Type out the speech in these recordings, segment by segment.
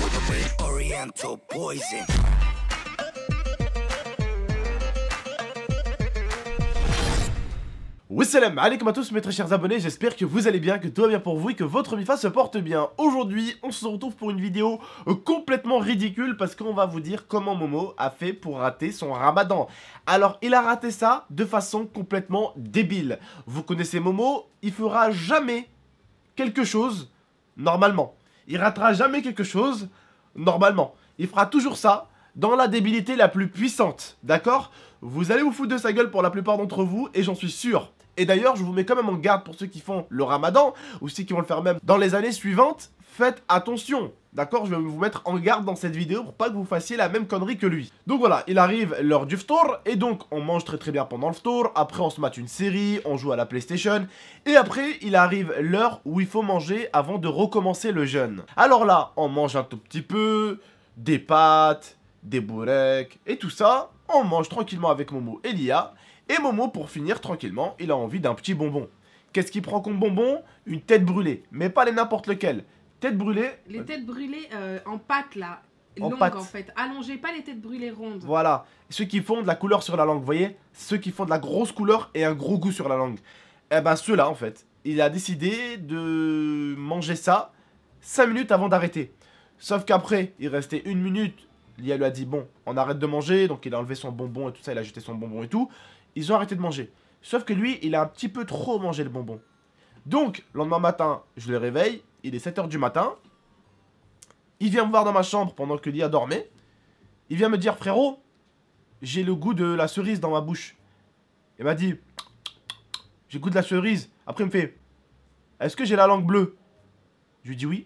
with a ring. Oriental poison. Wassalam alaikum à tous mes très chers abonnés, j'espère que vous allez bien, que tout va bien pour vous et que votre MIFA se porte bien. Aujourd'hui, on se retrouve pour une vidéo complètement ridicule parce qu'on va vous dire comment Momo a fait pour rater son ramadan. Alors, il a raté ça de façon complètement débile. Vous connaissez Momo, il fera jamais quelque chose normalement. Il ratera jamais quelque chose normalement. Il fera toujours ça dans la débilité la plus puissante, d'accord? Vous allez vous foutre de sa gueule pour la plupart d'entre vous et j'en suis sûr. Et d'ailleurs, je vous mets quand même en garde pour ceux qui font le ramadan, ou ceux qui vont le faire même dans les années suivantes, faites attention, d'accord? Je vais vous mettre en garde dans cette vidéo pour pas que vous fassiez la même connerie que lui. Donc voilà, il arrive l'heure du ftour, et donc on mange très bien pendant le ftour, après on se mate une série, on joue à la PlayStation, et après il arrive l'heure où il faut manger avant de recommencer le jeûne. Alors là, on mange un tout petit peu, des pâtes, des boureks, et tout ça, on mange tranquillement avec Momo et Lia. Et Momo, pour finir tranquillement, il a envie d'un petit bonbon. Qu'est-ce qu'il prend comme bonbon? Une tête brûlée, mais pas les n'importe lequel. Tête brûlée... Les têtes brûlées en pâte là, longues en fait, allongées, pas les têtes brûlées rondes. Voilà, ceux qui font de la couleur sur la langue, vous voyez? Ceux qui font de la grosse couleur et un gros goût sur la langue. Eh ben ceux-là en fait, il a décidé de manger ça 5 minutes avant d'arrêter. Sauf qu'après, il restait 1 minute, Lia lui a dit bon, on arrête de manger, donc il a enlevé son bonbon et tout ça, il a jeté son bonbon et tout. Ils ont arrêté de manger. Sauf que lui, il a un petit peu trop mangé le bonbon. Donc, le lendemain matin, je le réveille. Il est 7 h du matin. Il vient me voir dans ma chambre pendant que Lia dormait. Il vient me dire, frérot, j'ai le goût de la cerise dans ma bouche. Il m'a dit, j'ai le goût de la cerise. Après, il me fait, est-ce que j'ai la langue bleue? Je lui dis oui.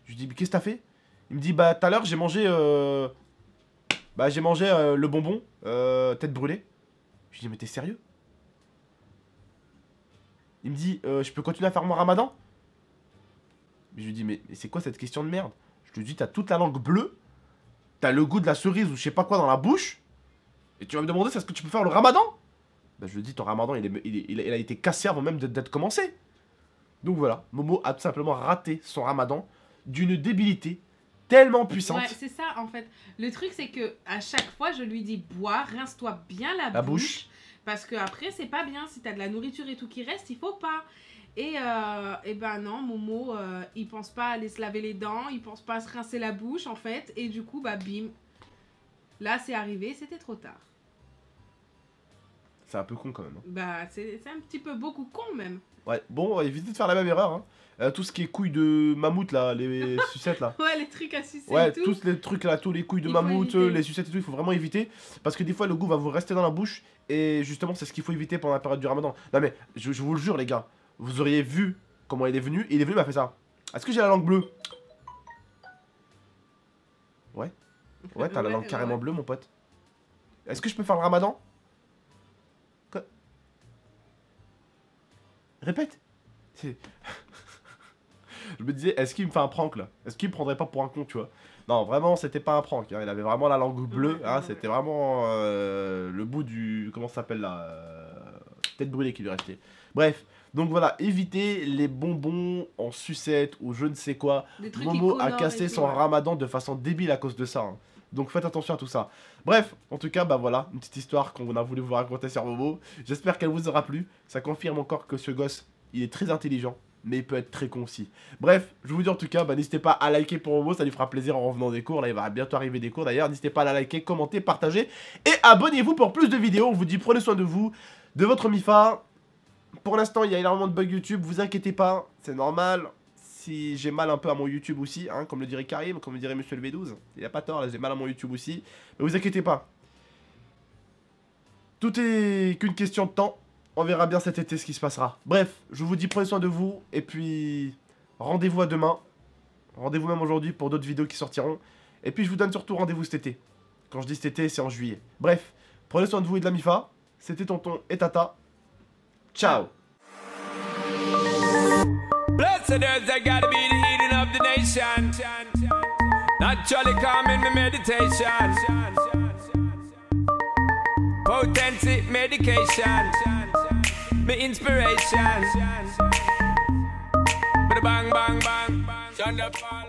Je lui dis, mais qu'est-ce que t'as fait? Il me dit, bah, tout à l'heure, j'ai mangé, le bonbon, tête brûlée. Je lui dis, mais t'es sérieux? Il me dit, je peux continuer à faire mon ramadan? Je lui dis, mais c'est quoi cette question de merde? Je lui dis, t'as toute la langue bleue, t'as le goût de la cerise ou je sais pas quoi dans la bouche, et tu vas me demander, est-ce que tu peux faire le ramadan? Bah, je lui dis, ton ramadan, il a été cassé avant même d'être commencé. Donc voilà, Momo a tout simplement raté son ramadan d'une débilité tellement puissante. Ouais, c'est ça en fait. Le truc c'est que à chaque fois je lui dis bois, rince-toi bien la bouche. Parce que après c'est pas bien, si t'as de la nourriture et tout qui reste, il faut pas. Et ben non, Momo, il pense pas à aller se laver les dents, il pense pas à se rincer la bouche en fait. Et du coup, bah bim. Là c'est arrivé, c'était trop tard. C'est un peu con quand même. Hein. Bah c'est un petit peu beaucoup con même. Ouais, bon, évitez de faire la même erreur. Hein. Tout ce qui est couilles de mammouth là, les sucettes là. Ouais, les trucs à sucer ouais, et tout. tous les trucs là, tous les couilles de mammouth, les sucettes et tout, il faut vraiment éviter. Parce que des fois le goût va vous rester dans la bouche. Et justement, c'est ce qu'il faut éviter pendant la période du ramadan. Non mais, je vous le jure les gars, vous auriez vu comment il est venu. Il est venu, il m'a fait ça. Est-ce que j'ai la langue bleue? Ouais. Ouais, t'as la langue carrément bleue mon pote. Est-ce que je peux faire le ramadan? Quoi? Répète. Je me disais, est-ce qu'il me fait un prank là? Est-ce qu'il me prendrait pas pour un con, tu vois? Non, vraiment, c'était pas un prank. Hein. Il avait vraiment la langue bleue. Hein. C'était vraiment le bout du. Comment ça s'appelle là? Tête brûlée qui lui restait. Bref, donc voilà, évitez les bonbons en sucette ou je ne sais quoi. Momo a cassé son ramadan de façon débile à cause de ça. Hein. Donc faites attention à tout ça. Bref, en tout cas, bah voilà, une petite histoire qu'on a voulu vous raconter sur Momo. J'espère qu'elle vous aura plu. Ça confirme encore que ce gosse, il est très intelligent. Mais il peut être très con aussi. Bref, je vous dis en tout cas, bah, n'hésitez pas à liker pour Momo, ça lui fera plaisir en revenant des cours. Là, il va bientôt arriver des cours d'ailleurs. N'hésitez pas à la liker, commenter, partager. Et abonnez-vous pour plus de vidéos. On vous dit, prenez soin de vous, de votre MIFA. Pour l'instant, il y a énormément de bugs YouTube. Vous inquiétez pas, c'est normal. Si j'ai mal un peu à mon YouTube aussi, hein, comme le dirait Karim, comme le dirait Monsieur le V12. Il a pas tort, là, j'ai mal à mon YouTube aussi. Mais vous inquiétez pas. Tout est qu'une question de temps. On verra bien cet été ce qui se passera. Bref, je vous dis prenez soin de vous. Et puis, rendez-vous à demain. Rendez-vous même aujourd'hui pour d'autres vidéos qui sortiront. Et puis, je vous donne surtout rendez-vous cet été. Quand je dis cet été, c'est en juillet. Bref, prenez soin de vous et de la MIFA. C'était Tonton et Tata. Ciao. Blessed earth, I gotta be the healing of the nation. Naturally calming the meditation. Potency medication. My inspiration. Bang, bang, bang, bang.